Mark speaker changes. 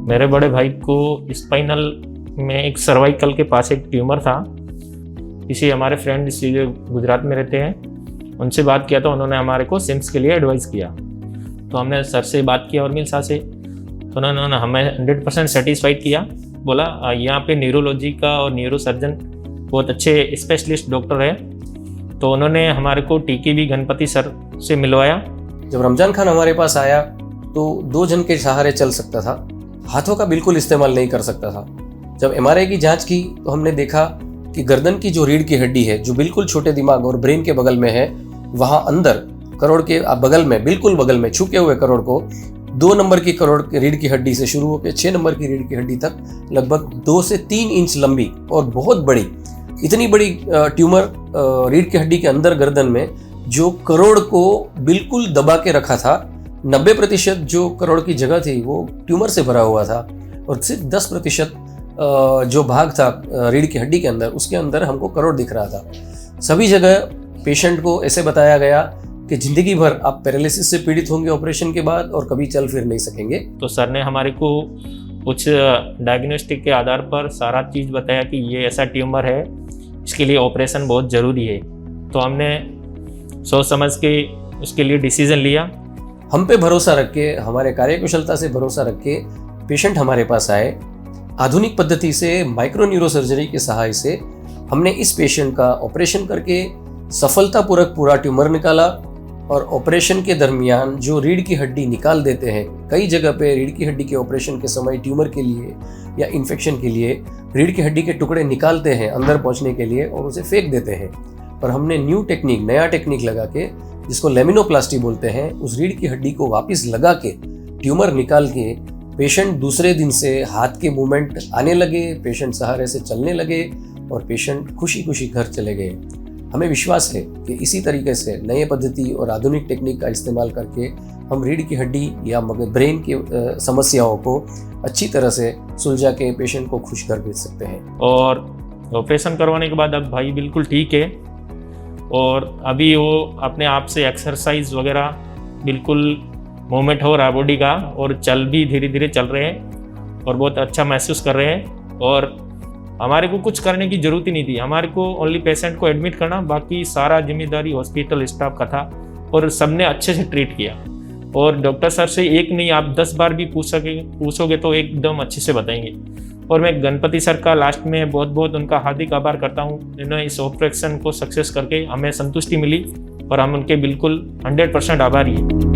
Speaker 1: मेरे बड़े भाई को स्पाइनल में एक सर्वाइकल के पास एक ट्यूमर था। किसी हमारे फ्रेंड जो गुजरात में रहते हैं उनसे बात किया तो उन्होंने हमारे को सिम्स के लिए एडवाइस किया। तो हमने सर से बात किया उर्मिल शाह से, तो उन्होंने हमें 100% सेटिस्फाइड किया। बोला यहाँ पे न्यूरोलॉजी का और न्यूरो सर्जन बहुत अच्छे स्पेशलिस्ट डॉक्टर है। तो उन्होंने हमारे को टीके गणपति सर से मिलवाया।
Speaker 2: जब रमजान खान हमारे पास आया तो 2 जन के सहारे चल सकता था, हाथों का बिल्कुल इस्तेमाल नहीं कर सकता था। जब MRI की जांच की तो हमने देखा कि गर्दन की जो रीढ़ की हड्डी है, जो बिल्कुल छोटे दिमाग और ब्रेन के बगल में है, वहाँ अंदर करोड़ के बगल में, बिल्कुल बगल में छुपे हुए करोड़ को 2 नंबर की करोड़ की रीढ़ की हड्डी से शुरू होकर 6 नंबर की रीढ़ की हड्डी तक लगभग 2 से 3 इंच लंबी और बहुत बड़ी, इतनी बड़ी ट्यूमर रीढ़ की हड्डी के अंदर गर्दन में, जो करोड़ को बिल्कुल दबा के रखा था। 90% जो करोड़ की जगह थी वो ट्यूमर से भरा हुआ था और सिर्फ 10% जो भाग था रीढ़ की हड्डी के अंदर, उसके अंदर हमको करोड़ दिख रहा था। सभी जगह पेशेंट को ऐसे बताया गया कि जिंदगी भर आप पैरालिसिस से पीड़ित होंगे ऑपरेशन के बाद और कभी चल फिर नहीं सकेंगे।
Speaker 1: तो सर ने हमारे को कुछ डायग्नोस्टिक के आधार पर सारा चीज़ बताया कि ये ऐसा ट्यूमर है, इसके लिए ऑपरेशन बहुत ज़रूरी है। तो हमने सोच समझ के उसके लिए डिसीज़न लिया।
Speaker 2: हम पे भरोसा रख के, हमारे कार्यकुशलता से भरोसा रख के पेशेंट हमारे पास आए। आधुनिक पद्धति से माइक्रो न्यूरो सर्जरी के सहाय से हमने इस पेशेंट का ऑपरेशन करके सफलतापूर्वक पूरा ट्यूमर निकाला। और ऑपरेशन के दरमियान जो रीढ़ की हड्डी निकाल देते हैं, कई जगह पे रीढ़ की हड्डी के ऑपरेशन के समय ट्यूमर के लिए या इन्फेक्शन के लिए रीढ़ की हड्डी के टुकड़े निकालते हैं अंदर पहुंचने के लिए और उसे फेंक देते हैं। पर हमने नया टेक्निक लगा के, जिसको लेमिनोप्लास्टी बोलते हैं, उस रीढ़ की हड्डी को वापस लगा के ट्यूमर निकाल के पेशेंट दूसरे दिन से हाथ के मूवमेंट आने लगे, पेशेंट सहारे से चलने लगे और पेशेंट खुशी खुशी घर चले गए। हमें विश्वास है कि इसी तरीके से नए पद्धति और आधुनिक टेक्निक का इस्तेमाल करके हम रीढ़ की हड्डी या ब्रेन की समस्याओं को अच्छी तरह से सुलझा के पेशेंट को खुश घर भेज सकते हैं।
Speaker 1: और ऑपरेशन करवाने के बाद अब भाई बिल्कुल ठीक है और अभी वो अपने आप से एक्सरसाइज वगैरह बिल्कुल मूवमेंट हो रहा है बॉडी का और चल भी धीरे धीरे चल रहे हैं और बहुत अच्छा महसूस कर रहे हैं। और हमारे को कुछ करने की ज़रूरत ही नहीं थी, हमारे को ओनली पेशेंट को एडमिट करना, बाकी सारा जिम्मेदारी हॉस्पिटल स्टाफ का था और सबने अच्छे से ट्रीट किया। और डॉक्टर सर से एक नहीं आप 10 बार भी पूछोगे तो एकदम अच्छे से बताएंगे। और मैं गणपति सर का लास्ट में बहुत बहुत उनका हार्दिक आभार करता हूँ। इन्होंने इस ऑपरेशन को सक्सेस करके हमें संतुष्टि मिली और हम उनके बिल्कुल 100% आभारी हैं।